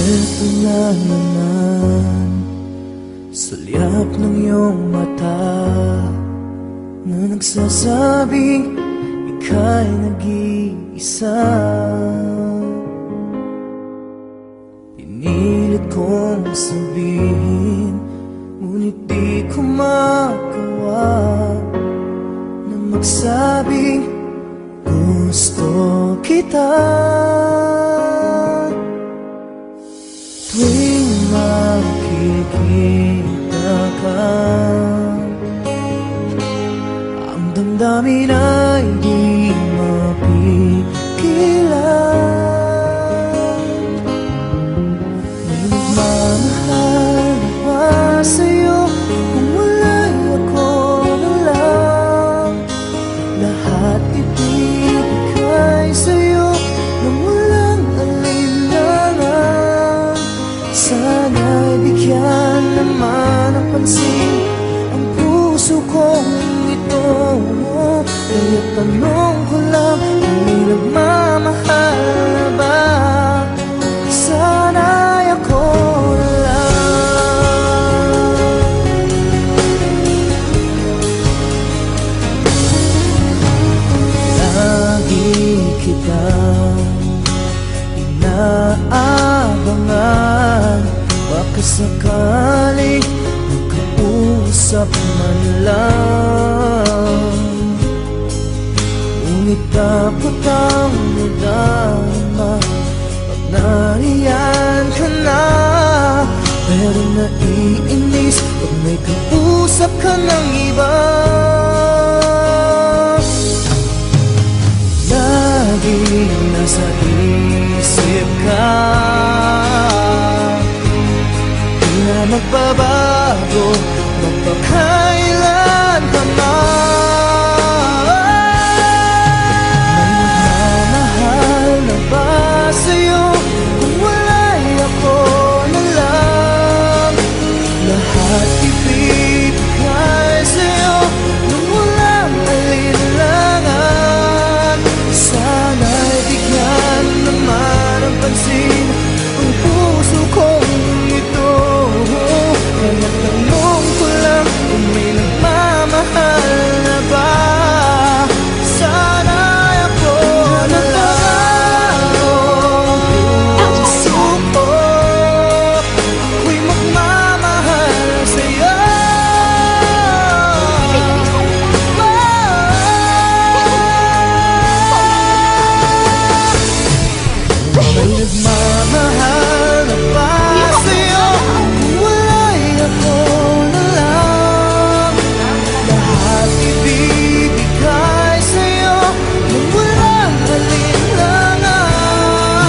Eto na naman, sa liyap ng iyong mata na nagsasabing ika'y nag-iisa. Pinilit kong sabihin, ngunit di ko magawa na magsabing gusto kita. Tuwing makikita ka, ang damdamin ay di mapigilan. May nagmamahal na ba sa'yo kung wala'y ako na lang? Lahat ibibigay sa'yo nang walang alinlangan. Sana'y bigyan naman ng pansin ang puso kong ito. Kaya tanong ko lang, kung may nagmamahal na ba? Sana'y ako na lang. Lagi kitang inaabangan, baka sakaling magkausap man lang. Ngunit takot ang nadama pag nariyan ka na. Pero naiinis pag may kausap ka ng iba. Laging nasa isip ka, di na magbabago magpakailan ka man. May nagmamahal na ba sa'yo kung wala'y ako na lang? Lahat ibibigay sa'yo nang walang alinlangan. Sana'y bigyan naman ang pansin